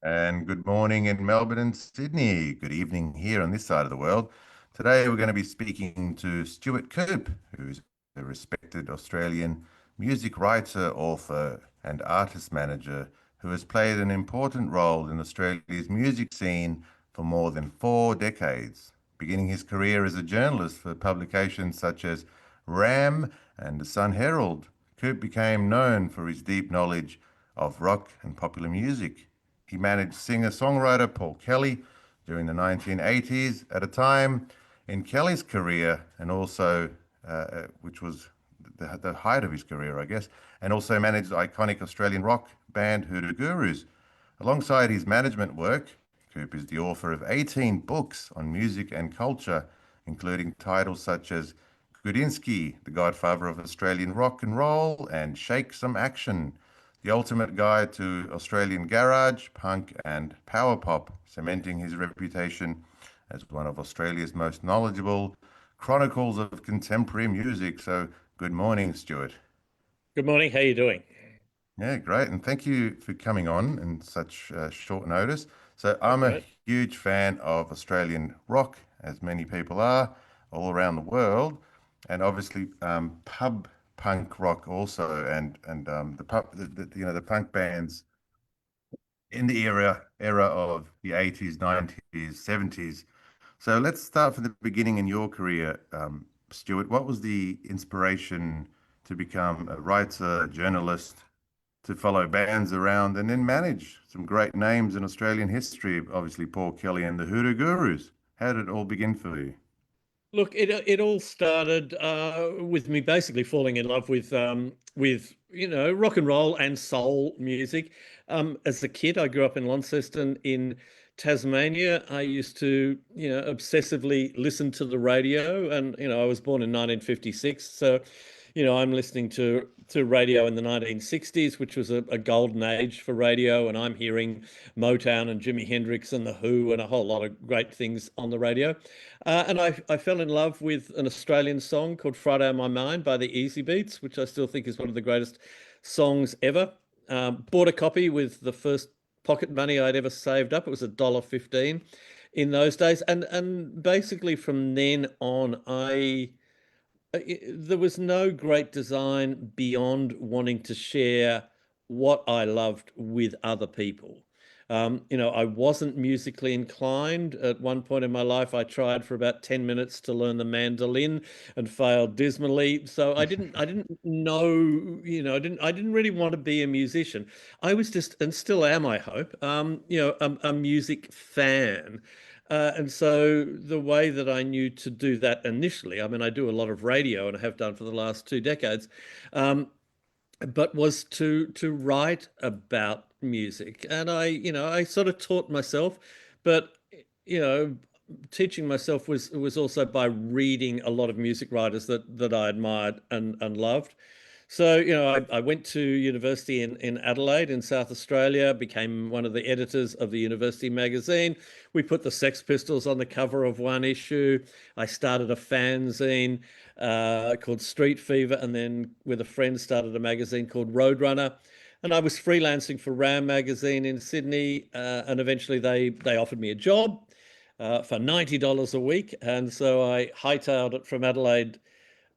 And good morning in Melbourne and Sydney. Good evening here on this side of the world. Today we're going to be speaking to Stuart Coupe, who's a respected Australian music writer, author, and artist manager who has played an important role in Australia's music scene for more than 4 decades. Beginning his career as a journalist for publications such as RAM and the Sun-Herald, Coupe became known for his deep knowledge of rock and popular music. He managed singer-songwriter Paul Kelly during the 1980s at a time in Kelly's career, and also, which was the height of his career, I guess, and also managed the iconic Australian rock band Hoodoo Gurus. Alongside his management work, Coupe is the author of 18 books on music and culture, including titles such as Gudinski, the Godfather of Australian Rock and Roll, and Shake Some Action, the ultimate guide to Australian garage, punk, and power pop, cementing his reputation as one of Australia's most knowledgeable chronicles of contemporary music. So, good morning, Stuart. Good morning. How you doing? Yeah, great. And thank you for coming on in such short notice. So, That's I'm a right. huge fan of Australian rock, as many people are all around the world, and obviously pub punk rock also, and the pub, the punk bands in the era of the 80s, 90s, 70s. So let's start from the beginning in your career, Stuart. What was the inspiration to become a writer, a journalist, to follow bands around and then manage some great names in Australian history? Obviously, Paul Kelly and the Hoodoo Gurus. How did it all begin for you? Look, it all started with me basically falling in love with rock and roll and soul music. As a kid, I grew up in Launceston in Tasmania. I used to obsessively listen to the radio, and I was born in 1956, so I'm listening to radio in the 1960s, which was a golden age for radio, and I'm hearing Motown and Jimi Hendrix and The Who and a whole lot of great things on the radio. And I fell in love with an Australian song called Friday on My Mind by the Easy Beats, which I still think is one of the greatest songs ever. Bought a copy with the first pocket money I'd ever saved up. It was $1.15 in those days. And basically from then on, there was no great design beyond wanting to share what I loved with other people. I wasn't musically inclined. At one point in my life, I tried for about 10 minutes to learn the mandolin and failed dismally. So I didn't know, I didn't really want to be a musician. I was just, and still am, I hope, a music fan. And so the way that I knew to do that initially, I mean, I do a lot of radio and I have done for the last 2 decades, um, but was to write about music. And I sort of taught myself, but you know, teaching myself was also by reading a lot of music writers that I admired and loved. So, I went to university in Adelaide in South Australia, became one of the editors of the university magazine. We put the Sex Pistols on the cover of one issue. I started a fanzine called Street Fever, and then with a friend started a magazine called Roadrunner. And I was freelancing for RAM magazine in Sydney, and eventually they offered me a job for $90 a week. And so I hightailed it from Adelaide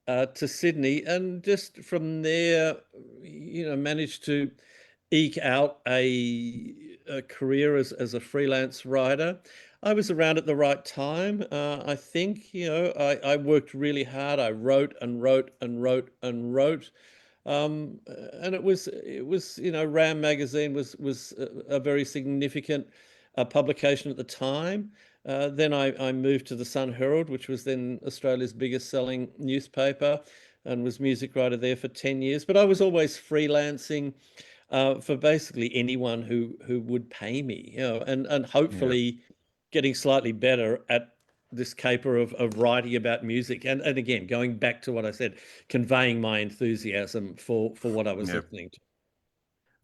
to Sydney, and just from there, managed to eke out a career as a freelance writer. I was around at the right time. I think, I worked really hard. I wrote and wrote and wrote and wrote. And it was, Ram magazine was a very significant publication at the time. Then I moved to the Sun-Herald, which was then Australia's biggest selling newspaper, and was music writer there for 10 years. But I was always freelancing for basically anyone who would pay me, and Yeah. hopefully getting slightly better at this caper of writing about music. And again, going back to what I said, conveying my enthusiasm for what I was Yeah. listening to.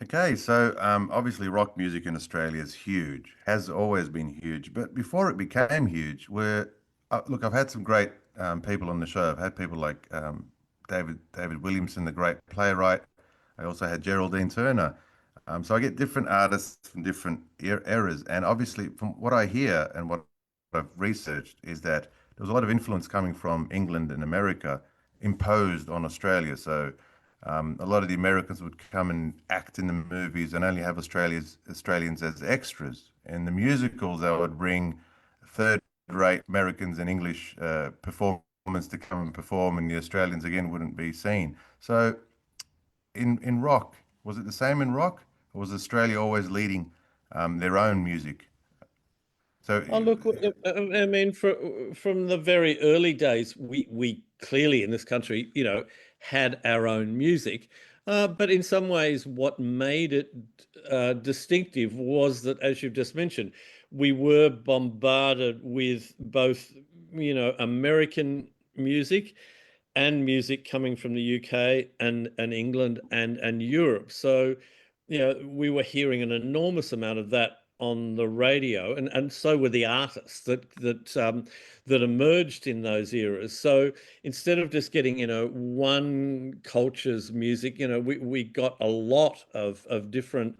Okay, so obviously rock music in Australia is huge, has always been huge. But before it became huge, look, I've had some great people on the show. I've had people like David Williamson, the great playwright. I also had Geraldine Turner. So I get different artists from different eras, and obviously, from what I hear and what I've researched, is that there was a lot of influence coming from England and America imposed on Australia. So a lot of the Americans would come and act in the movies and only have Australians as extras. In the musicals, they would bring third-rate Americans and English performers to come and perform, and the Australians again wouldn't be seen. So in rock, was it the same in rock, or was Australia always leading their own music? So, Oh, look, I mean, from the very early days, we clearly in this country, had our own music. But in some ways, what made it distinctive was that, as you've just mentioned, we were bombarded with both, American music and music coming from the UK and England and Europe. So, we were hearing an enormous amount of that on the radio, and so were the artists that emerged in those eras. So instead of just getting one culture's music, we got a lot of different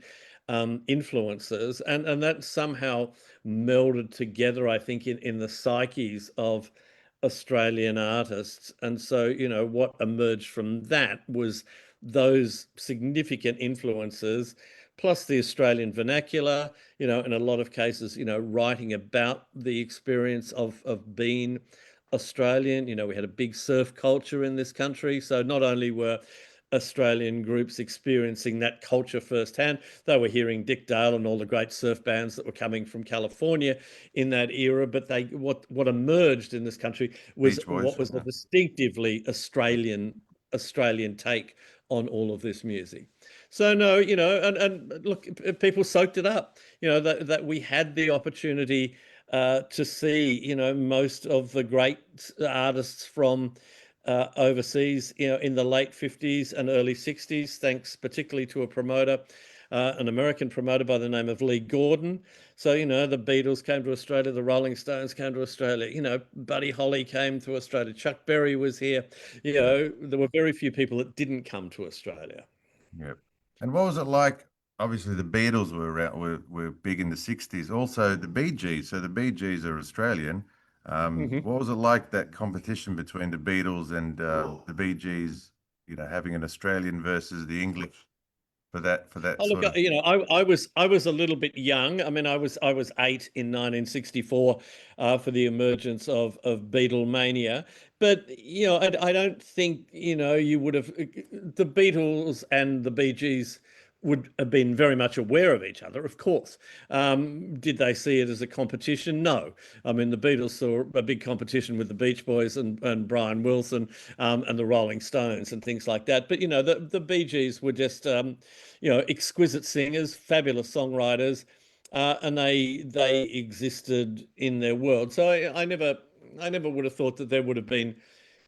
influences, and that somehow melded together, I think, in the psyches of Australian artists. And so, what emerged from that was those significant influences, plus the Australian vernacular, in a lot of cases, writing about the experience of being Australian. We had a big surf culture in this country. So not only were Australian groups experiencing that culture firsthand, they were hearing Dick Dale and all the great surf bands that were coming from California in that era. But what emerged in this country was Beach what Boys. was a Yeah. distinctively Australian take on all of this music. So no, and look, people soaked it up. That we had the opportunity to see, most of the great artists from overseas, in the late 50s and early 60s, thanks particularly to a promoter, an American promoter by the name of Lee Gordon. So, the Beatles came to Australia, the Rolling Stones came to Australia, Buddy Holly came to Australia, Chuck Berry was here. There were very few people that didn't come to Australia. Yeah. And what was it like? Obviously, the Beatles were around, were big in the 60s. Also, the Bee Gees. So the Bee Gees are Australian. Mhm. What was it like, that competition between the Beatles and the Bee Gees, having an Australian versus the English for that Oh, look, sort of. I was a little bit young. I mean, I was 8 in 1964 for the emergence of Beatlemania. But I don't think you would have the Beatles and the Bee Gees would have been very much aware of each other, of course. Did they see it as a competition? No. I mean, the Beatles saw a big competition with the Beach Boys and Brian Wilson and the Rolling Stones and things like that. But the Bee Gees were just exquisite singers, fabulous songwriters, and they existed in their world. So I never would have thought that there would have been,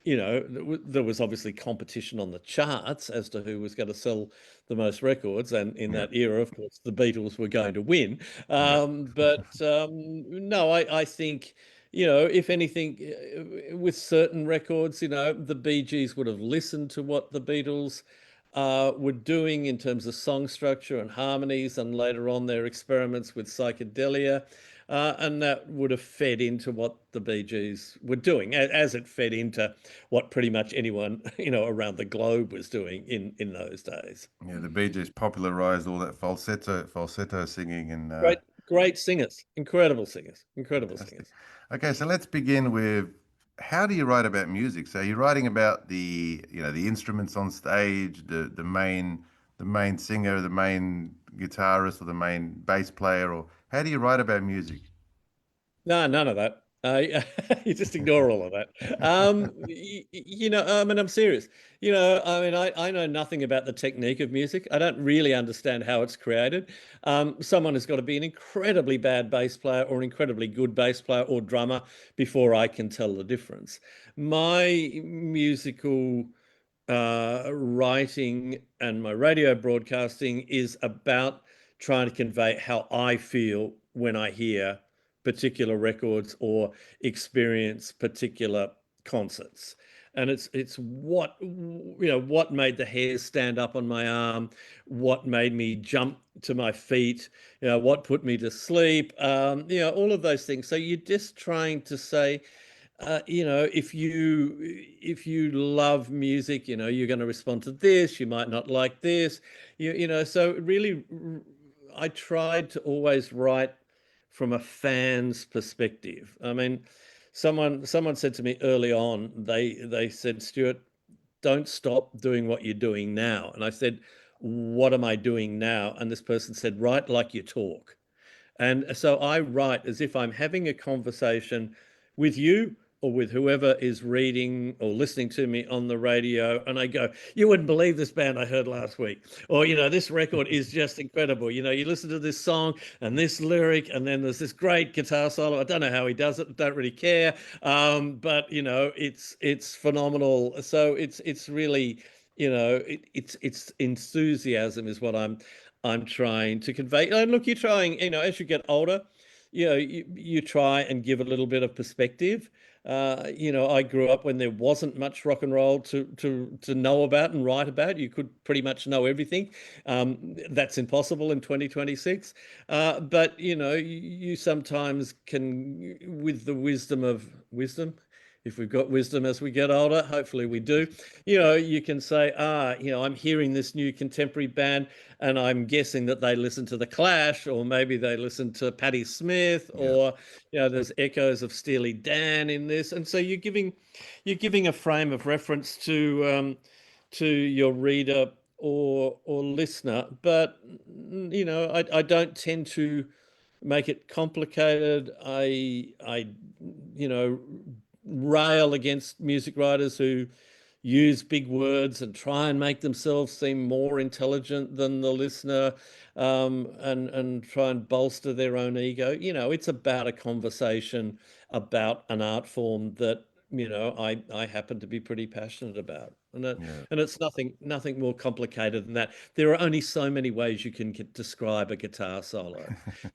there was obviously competition on the charts as to who was going to sell the most records, and in Yeah, that era, of course, the Beatles were going to win. yeah, But no, I think. If anything, with certain records, the Bee Gees would have listened to what the Beatles were doing in terms of song structure and harmonies, and later on their experiments with psychedelia. And that would have fed into what the Bee Gees were doing, as it fed into what pretty much anyone, around the globe was doing in those days. yeah. The Bee Gees popularized all that falsetto singing, and Great, great singers, incredible singers, incredible fantastic. singers. Okay, so let's begin with, how do you write about music? So you're writing about the instruments on stage, the main singer, the main guitarist, or the main bass player, or how do you write about music? No, none of that. You just ignore all of that. I mean, I'm serious. I mean, I know nothing about the technique of music. I don't really understand how it's created. Someone has got to be an incredibly bad bass player or an incredibly good bass player or drummer before I can tell the difference. My musical writing and my radio broadcasting is about trying to convey how I feel when I hear particular records or experience particular concerts. and it's what made the hairs stand up on my arm, what made me jump to my feet, what put me to sleep, all of those things. So you're just trying to say, if you love music, you're going to respond to this. You might not like this. So really, I tried to always write from a fan's perspective. I mean, someone said to me early on, they said, Stuart, don't stop doing what you're doing now. And I said, what am I doing now? And this person said, write like you talk. And so I write as if I'm having a conversation with you or with whoever is reading or listening to me on the radio. And I go, you wouldn't believe this band I heard last week. Or, this record is just incredible. You listen to this song and this lyric, and then there's this great guitar solo. I don't know how he does it. Don't really care. But, it's phenomenal. So it's really, it's enthusiasm is what I'm trying to convey. And look, you're trying, as you get older, you try and give a little bit of perspective. I grew up when there wasn't much rock and roll to know about and write about. You could pretty much know everything. That's impossible in 2026. But you sometimes can, with the wisdom, if we've got wisdom as we get older, hopefully we do, you can say, I'm hearing this new contemporary band and I'm guessing that they listen to The Clash, or maybe they listen to Patti Smith, Yeah. or, there's echoes of Steely Dan in this. And so you're giving a frame of reference to your reader or listener. But, I don't tend to make it complicated. I rail against music writers who use big words and try and make themselves seem more intelligent than the listener, and try and bolster their own ego. It's about a conversation about an art form that I happen to be pretty passionate about. Yeah. And it's nothing more complicated than that. There are only so many ways you can describe a guitar solo.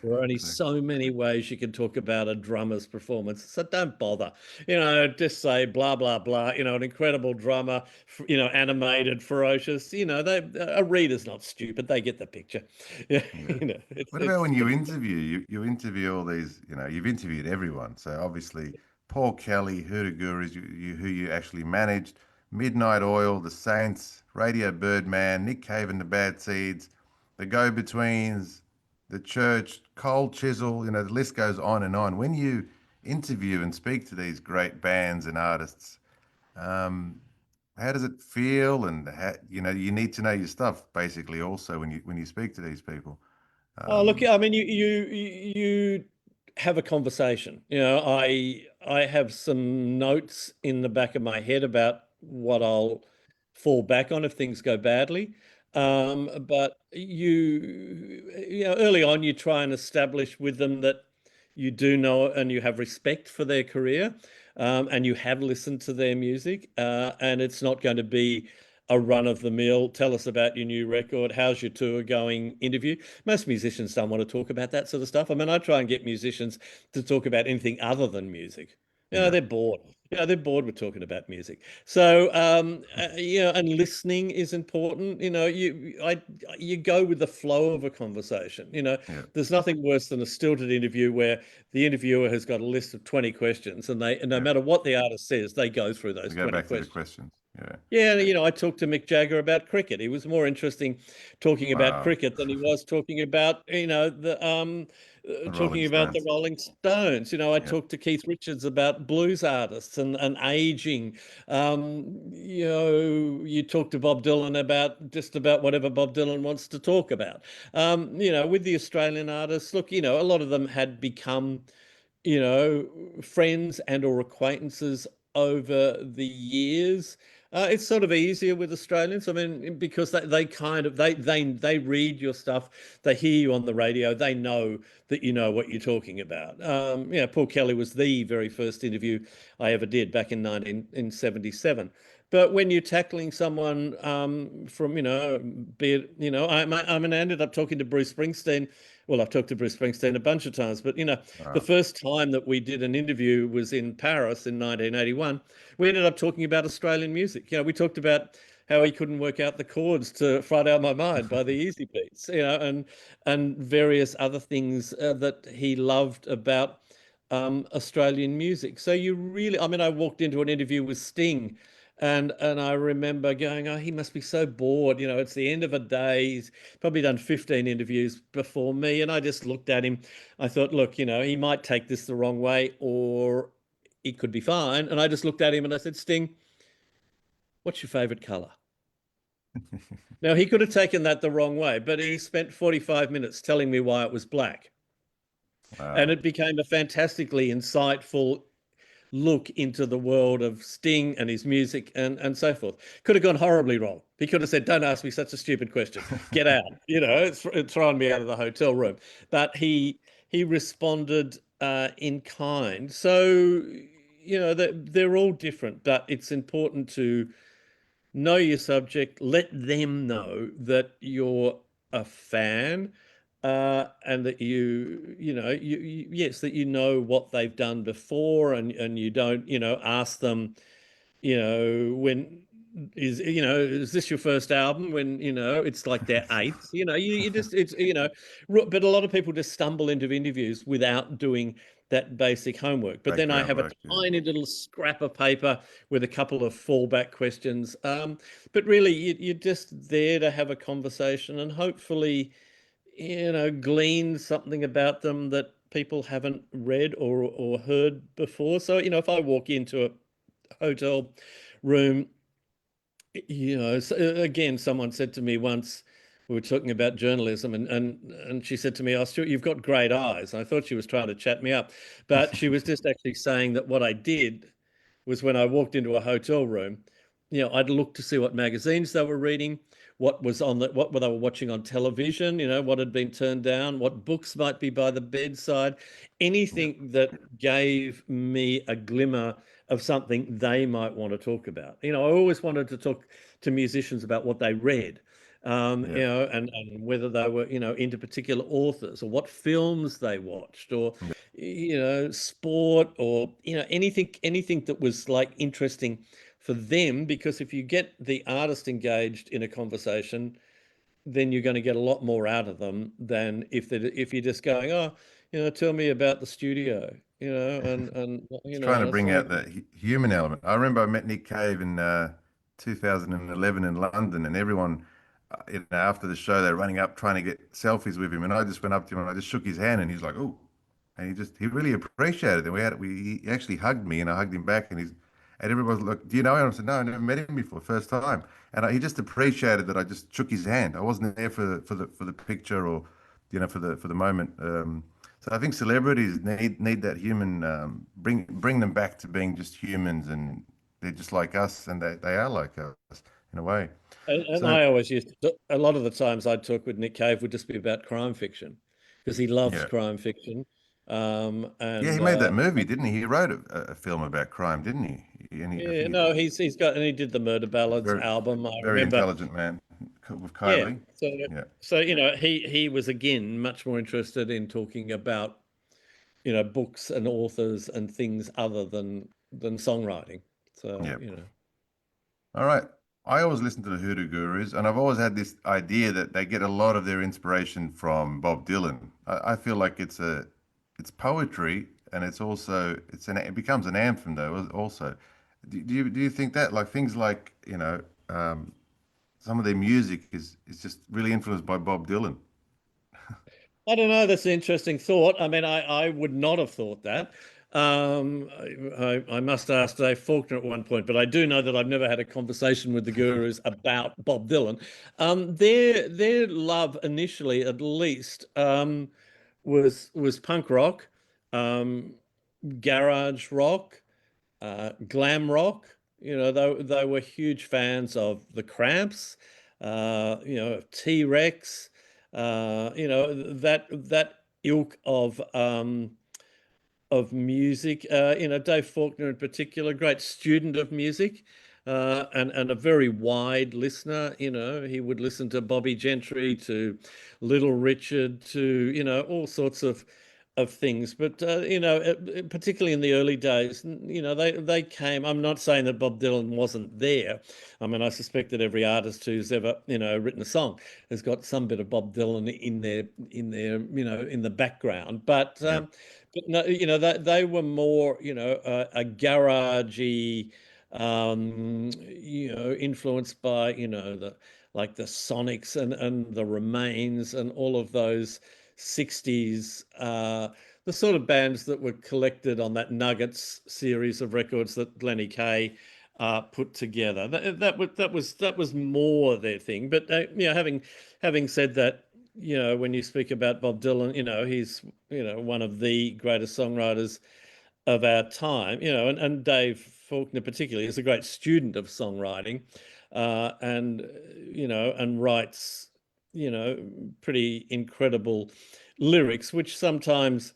There are only Exactly. so many ways you can talk about a drummer's performance. So don't bother. Just say blah blah blah. An incredible drummer. Animated, ferocious. A reader's not stupid. They get the picture. Yeah. Yeah. It's What about it's when you pretty. interview? You interview all these, you've interviewed everyone. So obviously Paul Kelly, Hoodoo Gurus, who you actually managed, Midnight Oil, The Saints, Radio Birdman, Nick Cave and the Bad Seeds, The Go-Betweens, The Church, Cold Chisel, the list goes on and on. When you interview and speak to these great bands and artists, um, how does it feel? And you need to know your stuff basically also when you speak to these people. Oh, look, Um, I mean, you have a conversation. I have some notes in the back of my head about what I'll fall back on if things go badly. But early on, you try and establish with them that you do know and you have respect for their career, and you have listened to their music, and it's not going to be a run of the mill. Tell us about your new record. How's your tour going? Interview. Most musicians don't want to talk about that sort of stuff. I mean, I try and get musicians to talk about anything other than music. yeah, They're bored. They're bored with talking about music. So, and listening is important. You go with the flow of a conversation. yeah, There's nothing worse than a stilted interview where the interviewer has got a list of 20 questions, and no yeah. matter what the artist says, they go through We those go 20 back to the questions. questions. Yeah. Yeah, I talked to Mick Jagger about cricket. He was more interesting talking about Wow. cricket than he was talking about, The Rolling talking about the Stones. Rolling Stones. I Yeah, talked to Keith Richards about blues artists and aging. You talk to Bob Dylan about just about whatever Bob Dylan wants to talk about. With the Australian artists, look, a lot of them had become friends and or acquaintances over the years. It's sort of easier with Australians. I mean, because they kind of they read your stuff, they hear you on the radio, they know that you know what you're talking about. Paul Kelly was the very first interview I ever did back in 1977. But when you're tackling someone from, be it, I ended up talking to Bruce Springsteen. Well, I've talked to Bruce Springsteen a bunch of times, but the Wow. first time that we did an interview was in Paris in 1981. We ended up talking about Australian music. We talked about how he couldn't work out the chords to "Fright Out My Mind" by the Easy Beats, and various other things that he loved about Australian music. So I walked into an interview with Sting, and I remember going, oh, he must be so bored. It's the end of a day. He's probably done 15 interviews before me. And I just looked at him. I thought, look, he might take this the wrong way, or it could be fine. And I just looked at him and I said, Sting, what's your favorite color? Now, he could have taken that the wrong way, but he spent 45 minutes telling me why it was black. And Wow. it became a fantastically insightful look into the world of Sting and his music and so forth. Could have gone horribly wrong. He could have said, don't ask me such a stupid question. Get out. It's thrown me out of the hotel room. But he responded in kind. So, they're all different, but it's important to know your subject, let them know that you're a fan, and that yes, that what they've done before, and you don't, ask them, when is this your first album, when it's like their eighth. You just it's but a lot of people just stumble into interviews without doing that basic homework. But then I have a Background work. Yeah. tiny little scrap of paper with a couple of fallback questions, but really you're just there to have a conversation and hopefully glean something about them that people haven't read or heard before. So if I walk into a hotel room, so again, someone said to me once, we were talking about journalism, and she said to me, "Oh, Stuart, you've got great eyes." And I thought she was trying to chat me up, but she was just actually saying that what I did was, when I walked into a hotel room, I'd look to see what magazines they were reading, what they were watching on television, what had been turned down, what books might be by the bedside, Yeah. anything that gave me a glimmer of something they might want to talk about. I always wanted to talk to musicians about what they read, Yeah. and whether they were, into particular authors, or what films they watched, or Yeah. sport, or anything that was like interesting for them. Because if you get the artist engaged in a conversation, then you're going to get a lot more out of them than if you're just going, oh, tell me about the studio, and It's trying to it's bring like, out the human element. I remember I met Nick Cave in 2011 in London, and everyone, after the show, they're running up trying to get selfies with him, and I just went up to him and I just shook his hand, and he's like, "Oh," and he really appreciated it. He actually hugged me, and I hugged him back, and everybody was like, "Do you know him?" I said, "No, I never met him before, first time," and he just appreciated that I just shook his hand. I wasn't there for the picture, or for the moment. So I think celebrities need that human, bring them back to being just humans, and they're just like us, and they are like us in a way. and So I always a lot of the times I'd talk with Nick Cave would just be about crime fiction, because he loves yeah, crime fiction. yeah, he And made that movie, didn't he? He wrote a film about crime, didn't he? I yeah, think no, he's got, and he did the Murder Ballads very album. I very remember. intelligent man with Yeah. Kylie. So Yeah, he was again much more interested in talking about, books and authors and things other than songwriting. So, yeah. All right. I always listen to the Hoodoo Gurus, and I've always had this idea that they get a lot of their inspiration from Bob Dylan. I feel like it's poetry, and it becomes an anthem though. Also, do you think that, like, things like, some of their music is just really influenced by Bob Dylan? I don't know. That's an interesting thought. I mean, I would not have thought that. I must ask Dave Faulkner at one point, but I do know that I've never had a conversation with the Gurus about Bob Dylan. Their love initially, at least, was punk rock, um, garage rock, glam rock. They were huge fans of the Cramps, T-Rex, that ilk of music. Dave Faulkner in particular, great student of music. and a very wide listener. He would listen to Bobby Gentry, to Little Richard, to all sorts of things. But particularly in the early days, they came. I'm not saying that Bob Dylan wasn't there. I mean, I suspect that every artist who's ever written a song has got some bit of Bob Dylan in the background. But Yeah. no, they were more a garagey, influenced by the Sonics and the Remains and all of those 60s, the sort of bands that were collected on that Nuggets series of records that Lenny Kaye put together. That was more their thing. But having said that, when you speak about Bob Dylan, he's one of the greatest songwriters of our time, and Dave Faulkner particularly is a great student of songwriting, and writes pretty incredible lyrics, which sometimes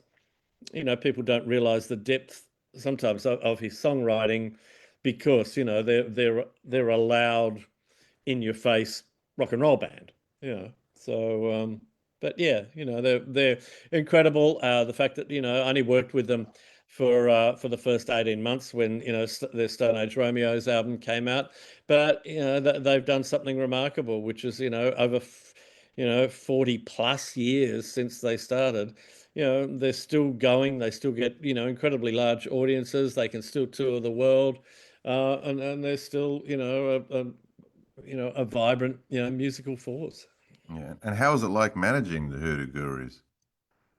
people don't realize the depth sometimes of his songwriting, because they're a loud, in your face rock and roll band. So but yeah, they're incredible. The fact that I only worked with them for the first 18 months when their Stone Age Romeos album came out, but they've done something remarkable, which is over 40 plus years since they started. They're still going. They still get incredibly large audiences. They can still tour the world, and they're still a vibrant musical force. Yeah. And how is it like managing the Hoodoo Gurus?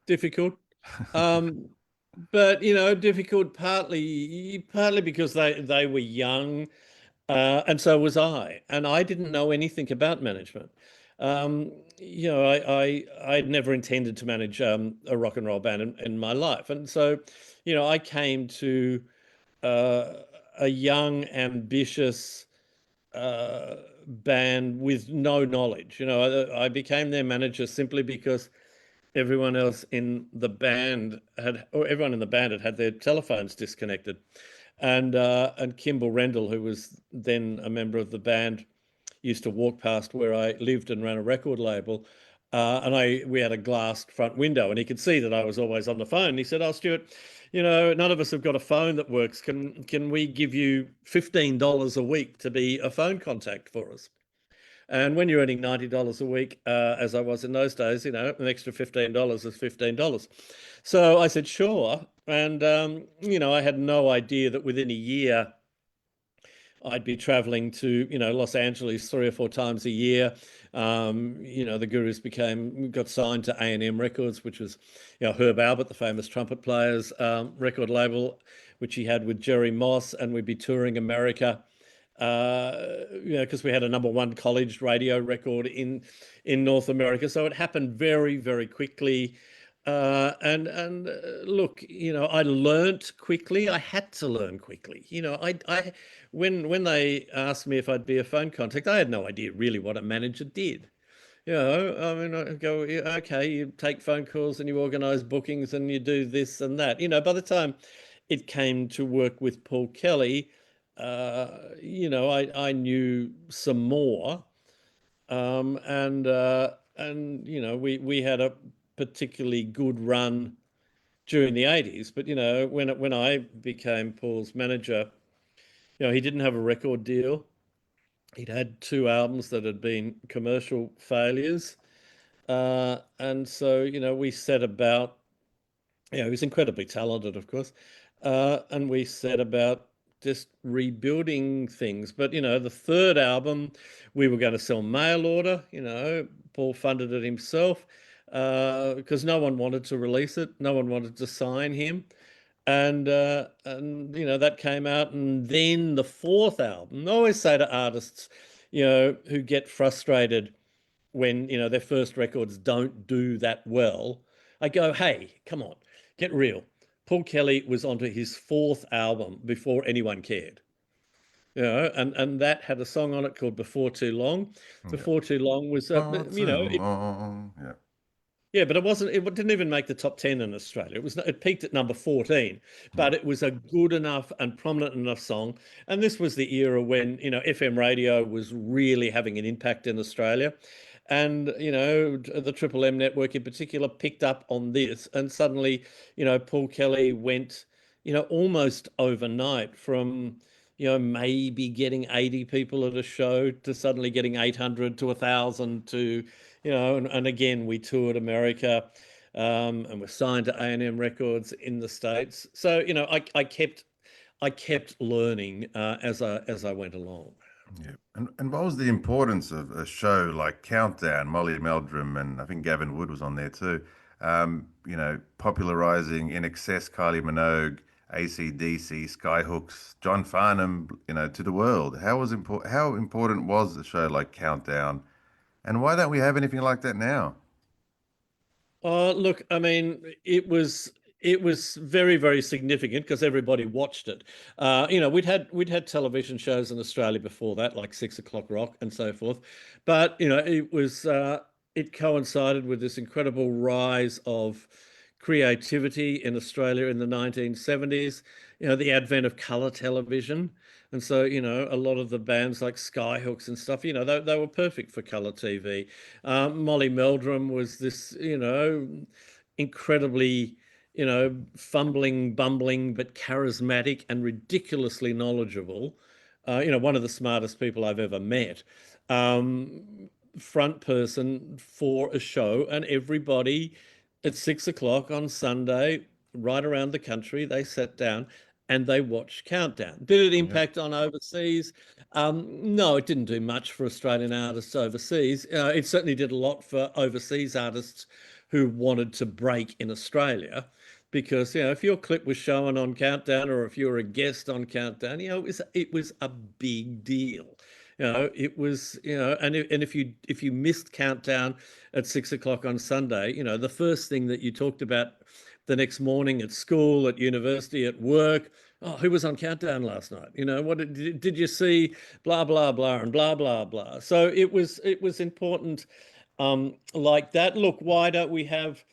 Difficult, um, but difficult partly because they were young, and so was I, and I didn't know anything about management. I'd never intended to manage a rock and roll band in my life, and so I came to uh, a young, ambitious band with no knowledge. I became their manager simply because everyone in the band had their telephones disconnected, and Kimball Rendell, who was then a member of the band, used to walk past where I lived and ran a record label. And we had a glassed front window, and he could see that I was always on the phone. He said, "Oh, Stuart, none of us have got a phone that works. Can we give you $15 a week to be a phone contact for us?" And when you're earning $90 a week, as I was in those days, an extra $15 is $15. So I said, sure. And, I had no idea that within a year I'd be traveling to, Los Angeles 3 or 4 times a year. The Gurus got signed to A&M Records, which was, Herb Albert, the famous trumpet player's record label, which he had with Jerry Moss, and we'd be touring America, because we had a #1 college radio record in North America. So it happened very, very quickly. And look, I learnt quickly. I had to learn quickly. When they asked me if I'd be a phone contact, I had no idea really what a manager did. I mean, I go, "Yeah, okay, you take phone calls and you organise bookings and you do this and that." By the time it came to work with Paul Kelly, I knew some more, and we had a particularly good run during the 80s. But when I became Paul's manager, he didn't have a record deal. He'd had 2 albums that had been commercial failures, and so we set about. He was incredibly talented, of course, and we set about just rebuilding things. But the third album, we were going to sell mail order. Paul funded it himself, because no one wanted to release it, no one wanted to sign him, and that came out. And then the fourth album, I always say to artists, who get frustrated when their first records don't do that well, I go, hey, come on, get real. Paul Kelly was onto his fourth album before anyone cared. And that had a song on it called Before Too Long. Yeah. Before Too Long was, Not too long. Yeah. Yeah, but it wasn't. It didn't even make the top 10 in Australia. It peaked at number 14, Yeah, but it was a good enough and prominent enough song. And this was the era when FM radio was really having an impact in Australia, and the Triple M network in particular picked up on this, and suddenly Paul Kelly went almost overnight from maybe getting 80 people at a show to suddenly getting 800 to 1,000 to and again, we toured America, and were signed to A&M Records in the States. So, I kept learning as I went along. yeah. And what was the importance of a show like Countdown, Molly Meldrum, and I think Gavin Wood was on there too? Popularizing In Excess, Kylie Minogue, AC/DC, Skyhooks, John Farnham, to the world. How important was a show like Countdown, and why don't we have anything like that now? Look, I mean, it was very, very significant because everybody watched it. We'd had television shows in Australia before that, like 6 O'Clock Rock and so forth, but it coincided with this incredible rise of creativity in Australia in the 1970s. The advent of color television. And so, a lot of the bands like Skyhooks and stuff, they were perfect for color TV. Molly Meldrum was this, incredibly, fumbling, bumbling, but charismatic and ridiculously knowledgeable. One of the smartest people I've ever met. Front person for a show, and everybody at 6 o'clock on Sunday, right around the country, they sat down and they watched Countdown. Did it Yeah, impact on overseas? No, it didn't do much for Australian artists overseas. It certainly did a lot for overseas artists who wanted to break in Australia. Because if your clip was shown on Countdown, or if you were a guest on Countdown, it was a big deal. It was, and if you missed Countdown at 6 o'clock on Sunday, the first thing that you talked about the next morning at school, at university, at work. Oh, who was on Countdown last night? What did you see? Blah blah blah and blah blah blah. So it was important, like that. Look, why don't we have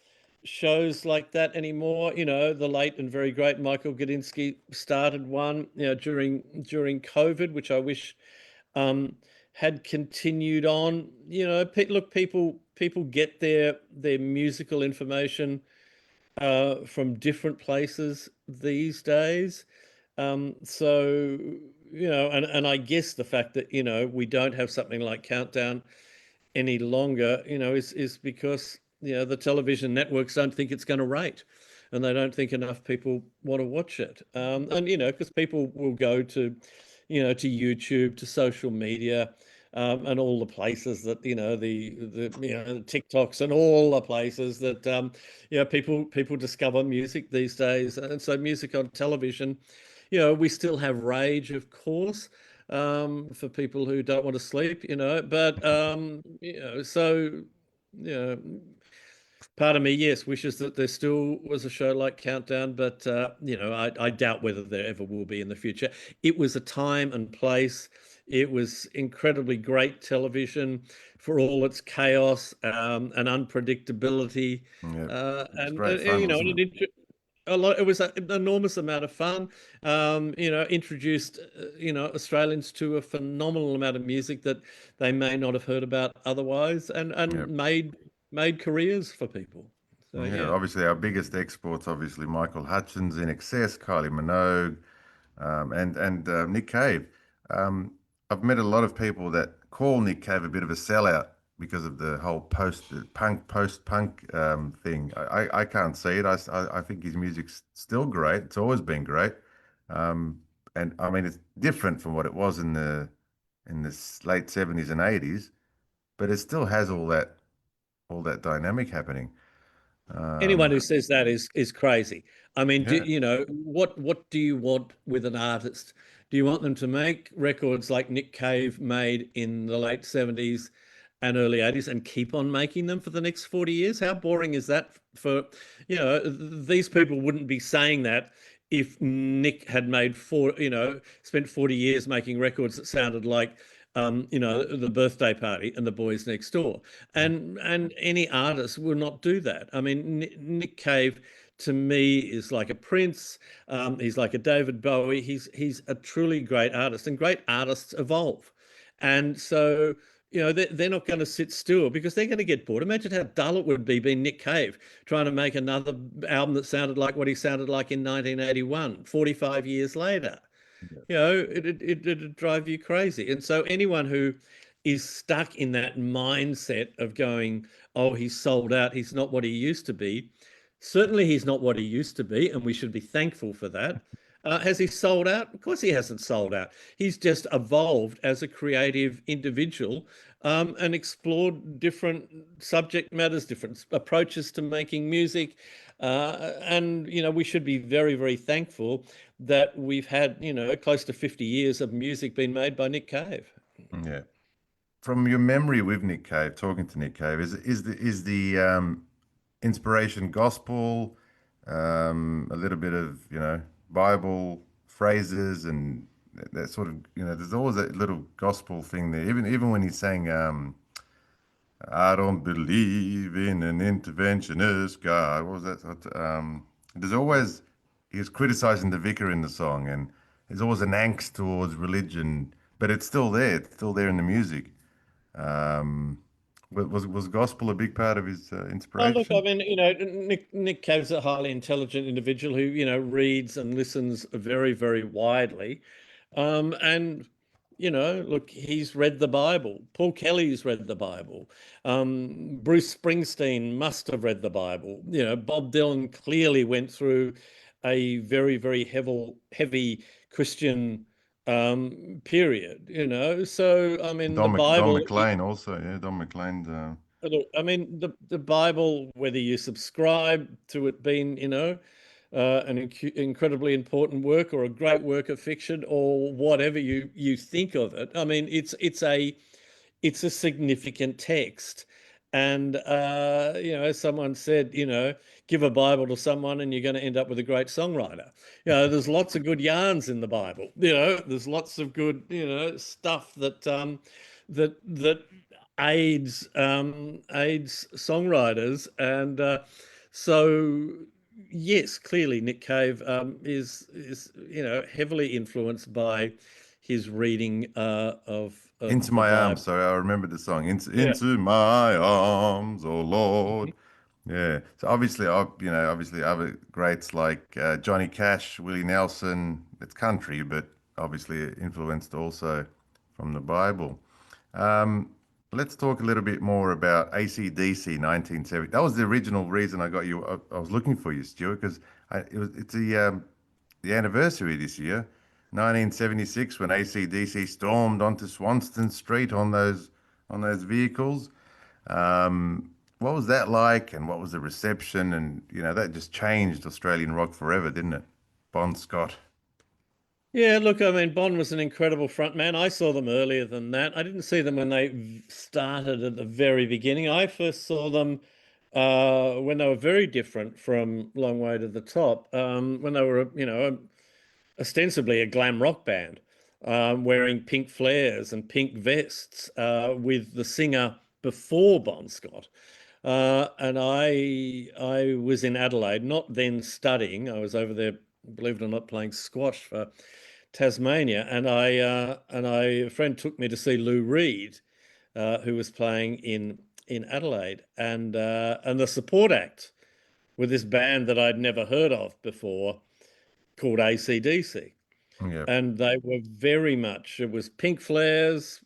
shows like that anymore? The late and very great Michael Gudinski started one, during COVID, which I wish um, had continued on. Look, people get their musical information from different places these days. So, and I guess the fact that, we don't have something like Countdown any longer, is because, the television networks don't think it's going to rate, and they don't think enough people want to watch it. And, because people will go to YouTube, to social media, and all the places that the TikToks and all the places that people discover music these days. And so music on television, we still have Rage, of course, for people who don't want to sleep, but so you know part of me, yes, wishes that there still was a show like Countdown, but I doubt whether there ever will be in the future. It was a time and place. It was incredibly great television for all its chaos, and unpredictability, yeah. It was and great fun, wasn't it? a lot. It was an enormous amount of fun. Introduced Australians to a phenomenal amount of music that they may not have heard about otherwise, and Yeah. made careers for people. So Yeah, yeah. obviously our biggest exports, obviously Michael Hutchins, In Excess, Kylie Minogue, and Nick Cave. Um, I've met a lot of people that call Nick Cave a bit of a sellout because of the whole post-punk thing. I can't see it. I think his music's still great. It's always been great. Um, and I mean it's different from what it was in the late 70s and 80s, but it still has all that dynamic happening. Anyone Um, who says that is crazy. I mean, yeah, what do you want with an artist? Do you want them to make records like Nick Cave made in the late 70s and early 80s and keep on making them for the next 40 years? How boring is that for, these people wouldn't be saying that if Nick had spent 40 years making records that sounded like the birthday party and the boys next door. And any artist will not do that. I mean, Nick Cave to me is like a Prince. He's like a David Bowie. He's a truly great artist, and great artists evolve. And so, they're not going to sit still because they're going to get bored. Imagine how dull it would be being Nick Cave trying to make another album that sounded like what he sounded like in 1981, 45 years later. It'd drive you crazy. And so anyone who is stuck in that mindset of going, oh, he's sold out, he's not what he used to be. Certainly he's not what he used to be, and we should be thankful for that. Has he sold out? Of course he hasn't sold out. He's just evolved as a creative individual, and explored different subject matters, different approaches to making music. And we should be very, very thankful that we've had, close to 50 years of music being made by Nick Cave. Yeah. From your memory with Nick Cave, talking to Nick Cave, is the inspiration gospel, a little bit of, Bible phrases and that sort of, there's always that little gospel thing there. Even when he's saying, I don't believe in an interventionist God. What was that? There's always, he was criticizing the vicar in the song, and there's always an angst towards religion, but it's still there. It's still there in the music. Was gospel a big part of his Oh, look, I inspiration? mean, Nick Cave's a highly intelligent individual who, reads and listens very, very widely. And, look, he's read the Bible. Paul Kelly's read the Bible. Bruce Springsteen must have read the Bible. Bob Dylan clearly went through a very, very heavy Christian period, So, I mean, the Don Bible. McLean also, yeah, Don McLean. Look, I mean, the Bible, whether you subscribe to it being, an incredibly important work or a great work of fiction or whatever you think of it, I mean, it's a significant text. And as someone said, give a Bible to someone and you're going to end up with a great songwriter. There's lots of good yarns in the Bible. There's lots of good, stuff that aids songwriters. And so yes, clearly Nick Cave is heavily influenced by his reading of Into the My Arms. Bible. Sorry, I remember the song. Yeah. Into My Arms, oh Mhm. Lord. Yeah. So obviously, obviously other greats like Johnny Cash, Willie Nelson. It's country, but obviously influenced also from the Bible. Um, let's talk a little bit more about AC/DC 1970. That was the original reason I got you. I was looking for you, Stuart, because it's the anniversary this year, 1976, when AC/DC stormed onto Swanston Street on those vehicles. What was that like, and what was the reception? And that just changed Australian rock forever, didn't it? Bon Scott. Yeah, look, I mean, Bond was an incredible frontman. I saw them earlier than that. I didn't see them when they started at the very beginning. I first saw them when they were very different from Long Way to the Top, when they were, ostensibly a glam rock band, wearing pink flares and pink vests, with the singer before Bon Scott. And I was in Adelaide, not then studying. I was over there, believe it or not, playing squash for Tasmania, and a friend took me to see Lou Reed, who was playing in Adelaide, and the support act with this band that I'd never heard of before called AC/DC. Yeah. And they were very much, it was pink flares.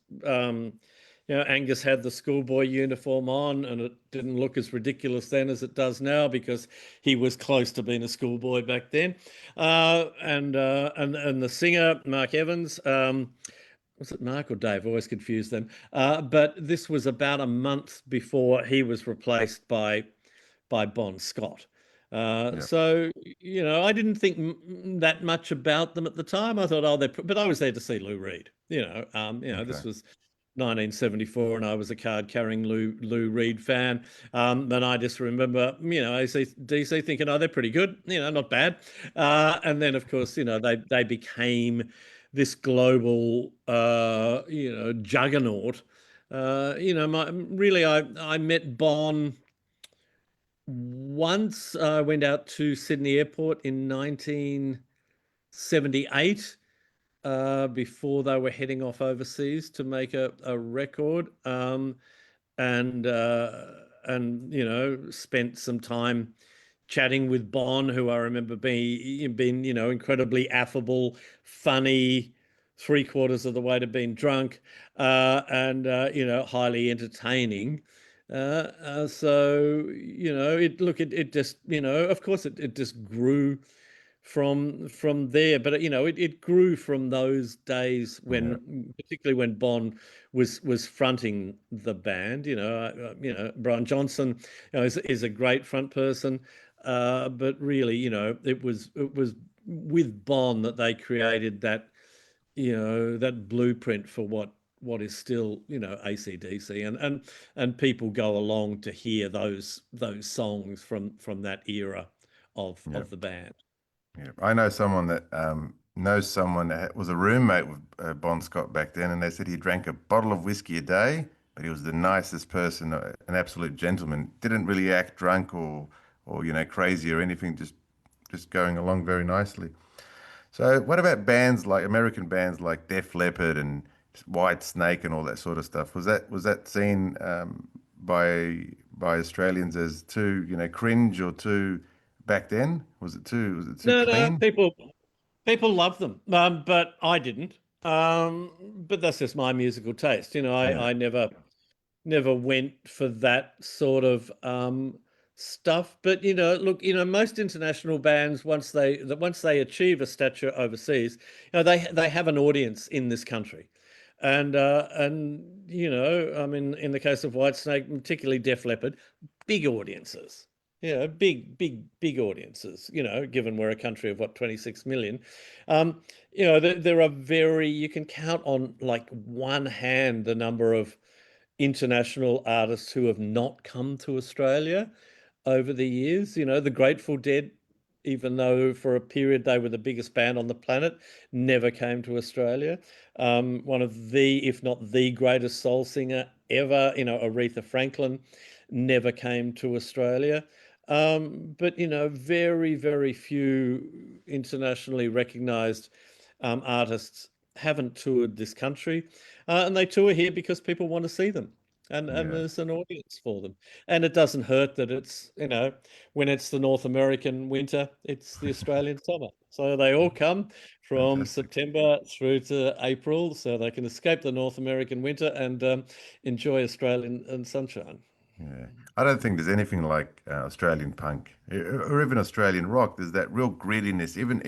Angus had the schoolboy uniform on, and it didn't look as ridiculous then as it does now because he was close to being a schoolboy back then. And the singer, Mark Evans, was it Mark or Dave? I always confuse them. But this was about a month before he was replaced by Bon Scott. Yeah. So I didn't think that much about them at the time. I thought, oh, but I was there to see Lou Reed. Okay. This was 1974, and I was a card-carrying Lou Reed fan. And I just remember, AC/DC thinking, oh, they're pretty good, not bad. And then, of course, they became this global, juggernaut. Really, I met Bon once. I went out to Sydney Airport in 1978, before they were heading off overseas to make a record. And spent some time chatting with Bon, who I remember being incredibly affable, funny, three-quarters of the way to being drunk, and highly entertaining. So it just of course it just grew from there. But it grew from those days Yeah. when, particularly when Bon was fronting the band. Brian Johnson, is a great front person, but really, it was with Bon that they created that blueprint for what is still AC/DC, and people go along to hear those songs from that era of Yeah. of the band. Yeah. I know someone that knows someone that was a roommate with Bon Scott back then, and they said he drank a bottle of whiskey a day, but he was the nicest person, an absolute gentleman. Didn't really act drunk or crazy or anything. Just going along very nicely. So, what about bands like American bands like Def Leppard and White Snake and all that sort of stuff? Was that seen by Australians as too, cringe or too back then? Was it too No, no, clean? people love them, but I didn't. But that's just my musical taste. Yeah, I never went for that sort of stuff. But look, most international bands, once they achieve a stature overseas, they have an audience in this country, and I mean, in the case of Whitesnake, particularly Def Leppard, big audiences. Big audiences. Given we're a country of what, 26 million. There are you can count on like one hand the number of international artists who have not come to Australia over the years. The Grateful Dead, even though for a period they were the biggest band on the planet, never came to Australia. One of the, if not the greatest soul singer ever, Aretha Franklin, never came to Australia. But very, very few internationally recognized artists haven't toured this country, and they tour here because people want to see them, and yeah, there's an audience for them. And it doesn't hurt that it's when it's the North American winter, it's the Australian summer. So they all come from fantastic. September through to April, so they can escape the North American winter and enjoy Australian and sunshine. Yeah, I don't think there's anything like Australian punk or even Australian rock. There's that real grittiness. Even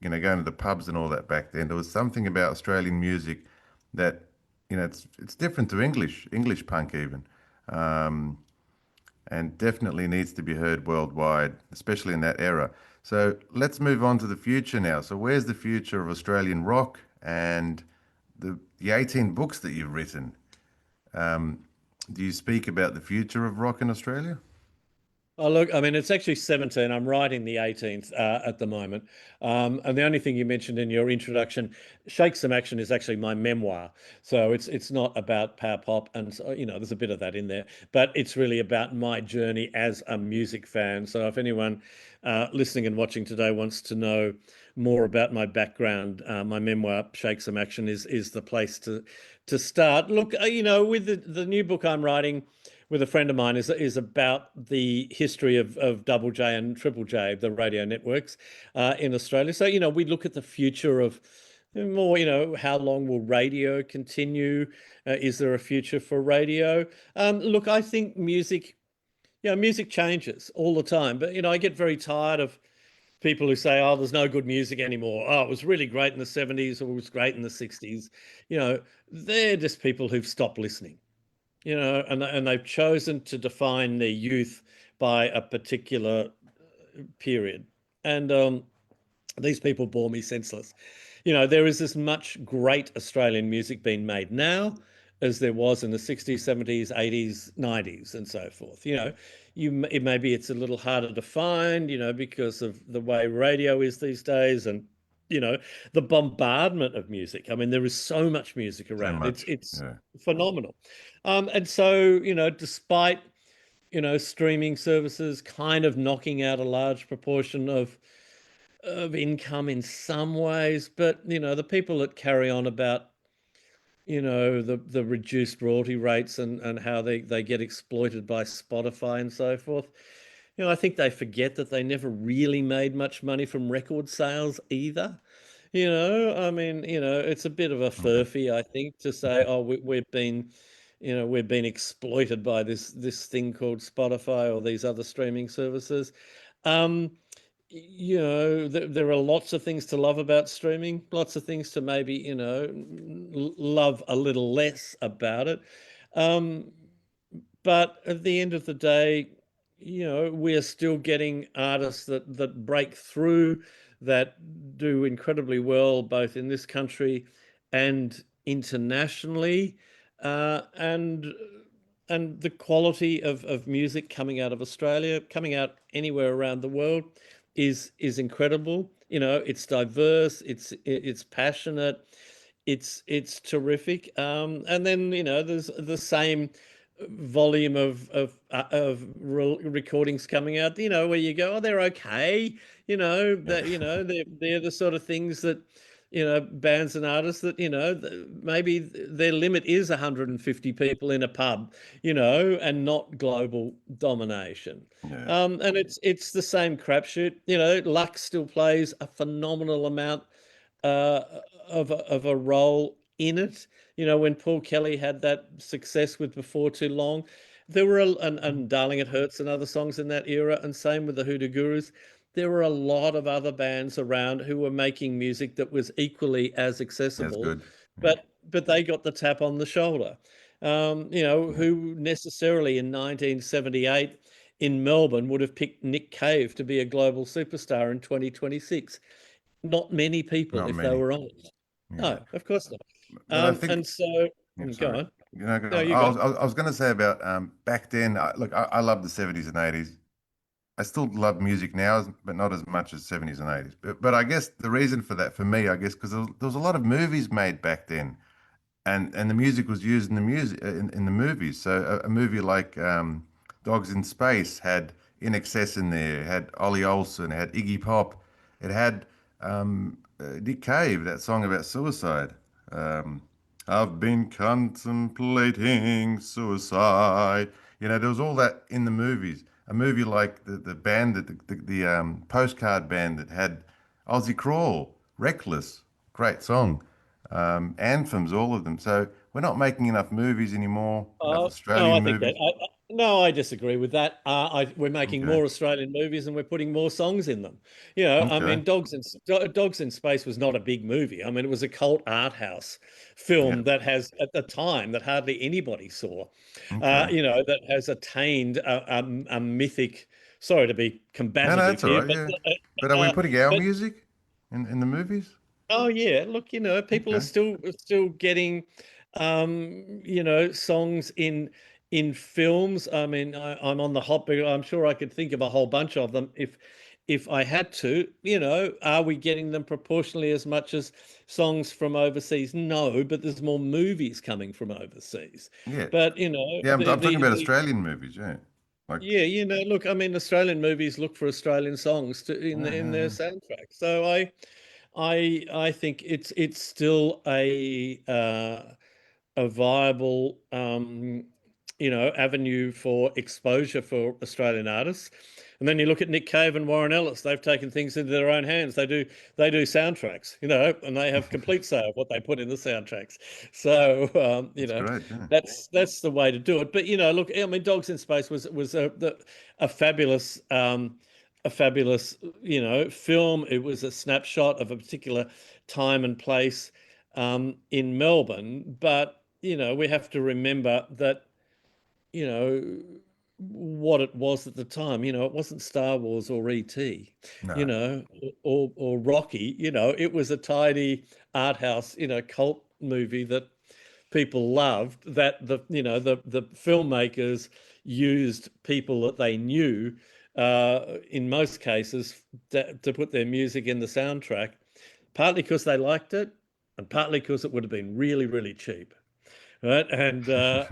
going to the pubs and all that back then. There was something about Australian music that it's different to English punk even. Um, and definitely needs to be heard worldwide, especially in that era. So let's move on to the future now. So where's the future of Australian rock and the 18 books that you've written? Um, do you speak about the future of rock in Australia? Oh, look, I mean, it's actually 17. I'm writing the 18th at the moment. And the only thing you mentioned in your introduction, Shake Some Action, is actually my memoir. So it's not about power pop. And, so, there's a bit of that in there. But it's really about my journey as a music fan. So if anyone listening and watching today wants to know more about my background, my memoir, Shake Some Action, is the place to start. Look, with the new book I'm writing with a friend of mine is about the history of Double J and Triple J, the radio networks in Australia. So, we look at the future of more, how long will radio continue? Is there a future for radio? Look, I think music changes all the time, but, I get very tired of people who say, oh, there's no good music anymore. Oh, it was really great in the 70s or it was great in the 60s. They're just people who've stopped listening, and they've chosen to define their youth by a particular period. And these people bore me senseless. There is as much great Australian music being made now as there was in the 60s, 70s, 80s, 90s, and so forth. Maybe it's a little harder to find, because of the way radio is these days, and you know, the bombardment of music. I mean, there is so much music So around. It's much. it's Yeah. phenomenal. And so, despite, streaming services kind of knocking out a large proportion of income in some ways, but the people that carry on about the reduced royalty rates and how they get exploited by Spotify and so forth. I think they forget that they never really made much money from record sales either. I mean, it's a bit of a Yeah. furphy, I think, to say, oh, we've been exploited by this thing called Spotify or these other streaming services. Um, there are lots of things to love about streaming, lots of things to maybe, love a little less about it. Um, but at the end of the day, we're still getting artists that break through, that do incredibly well, both in this country and internationally. And the quality of music coming out of Australia, coming out anywhere around the world, is incredible. It's diverse, it's passionate, it's terrific. And then there's the same volume of recordings coming out. Where you go, oh, they're okay. Yeah. That they're the sort of things that bands and artists that maybe their limit is 150 people in a pub, and not global domination. Yeah. And it's the same crapshoot. Luck still plays a phenomenal amount uh, of a role in it. When Paul Kelly had that success with Before Too Long, there were and Darling It Hurts and other songs in that era, and same with the Hoodoo Gurus. There were a lot of other bands around who were making music that was equally as That's accessible, good. Yeah. but they got the tap on the shoulder. Yeah. Who necessarily in 1978 in Melbourne would have picked Nick Cave to be a global superstar in 2026? Not many people, Not if they many. were honest. Yeah. No, of course not. But I think, And so, yeah, go sorry. on. Go No, on. you go. I was going to say about back then. Look, I love the 70s and 80s. I still love music now, but not as much as 70s and 80s. But I guess the reason for that, for me, I guess, because there was a lot of movies made back then, and the music was used in the music in the movies. So a movie like Dogs in Space had In Excess in there, had Ollie Olsen, had Iggy Pop, it had Nick Cave, that song about suicide. Um, I've been contemplating suicide. There was all that in the movies. A movie like the band that the postcard band that had Ozzy Crawl, Reckless, great song. Anthems, all of them. So we're not making enough movies anymore, enough No, I Australian think that. movies. No, I disagree with that. We're making Okay. more Australian movies and we're putting more songs in them. I Okay. mean, Dogs in Space was not a big movie. I mean, it was a cult art house Yeah. film that has, at the time, that hardly anybody saw. Okay. That has attained a mythic. Sorry to be No, no, combative that's all here, right. but Yeah. But are we putting our but music in the movies? oh yeah, look, people are Okay. still getting, songs in films. I mean, I'm on the hop, but I'm sure I could think of a whole bunch of them if I had to. Are we getting them proportionally as much as songs from overseas? No, but there's more movies coming from overseas. Yeah. But Yeah, I'm talking about the Australian movies. Yeah. Like, yeah, look, I mean, Australian movies look for Australian songs yeah, in yeah, their yeah. soundtrack. So I think it's still a viable avenue for exposure for Australian artists. And then you look at Nick Cave and Warren Ellis; they've taken things into their own hands. They do soundtracks, and they have complete say of what they put in the soundtracks. So That's great. Yeah. that's the way to do it. But look, I mean, Dogs in Space was a fabulous. A fabulous, film. It was a snapshot of a particular time and place in Melbourne. But we have to remember that you know what it was at the time. It wasn't Star Wars or ET, No. or Rocky. It was a tidy art house, cult movie that people loved. That the filmmakers used people that they knew, in most cases, to put their music in the soundtrack, partly because they liked it, and partly because it would have been really, really cheap, right? And so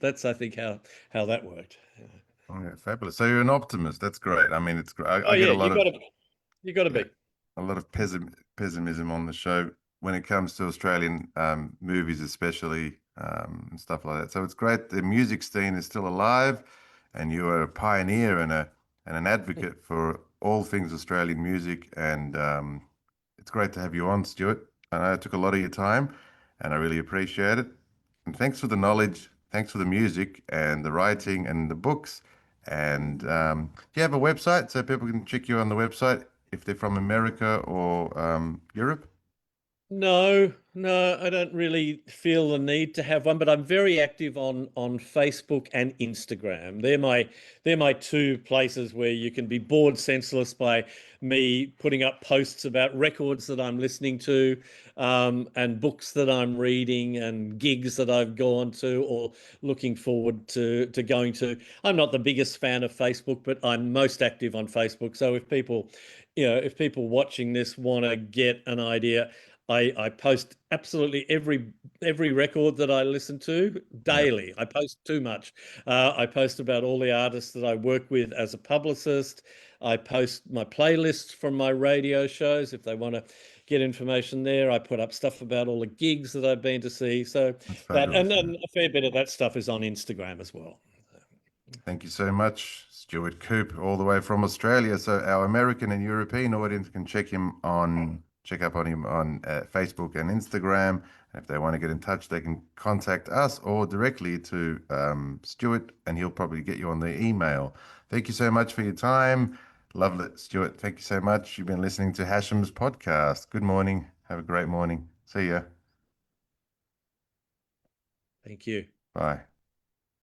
that's I think how that worked. Yeah. Oh, yeah, fabulous. So you're an optimist. That's great. I mean, it's great. Oh I get yeah, a lot of you got to yeah, be. a lot of pessimism on the show when it comes to Australian movies, especially and stuff like that. So it's great the music scene is still alive, and you are a pioneer and an advocate for all things Australian music. And it's great to have you on, Stuart. I know it took a lot of your time, and I really appreciate it. And thanks for the knowledge, thanks for the music and the writing and the books. And do you have a website so people can check you on the website if they're from America or Europe? No, no, I don't really feel the need to have one, but I'm very active on Facebook and Instagram. They're my two places where you can be bored senseless by me putting up posts about records that I'm listening to, and books that I'm reading and gigs that I've gone to or looking forward to going to. I'm not the biggest fan of Facebook, but I'm most active on Facebook. So if people watching this want to get an idea, I post absolutely every record that I listen to Yeah, daily. I post too much. I post about all the artists that I work with as a publicist. I post my playlists from my radio shows if they want to get information there. I put up stuff about all the gigs that I've been to see. So that's that and fabulous. Yeah. then a fair bit of that stuff is on Instagram as well. Thank you so much, Stuart Coupe, all the way from Australia. So our American and European audience can check up on him on Facebook and Instagram. And if they want to get in touch, they can contact us or directly to Stuart, and he'll probably get you on the email. Thank you so much for your time. Love it, Stuart. Thank you so much. You've been listening to Hasham's podcast. Good morning. Have a great morning. See ya. Thank you. Bye.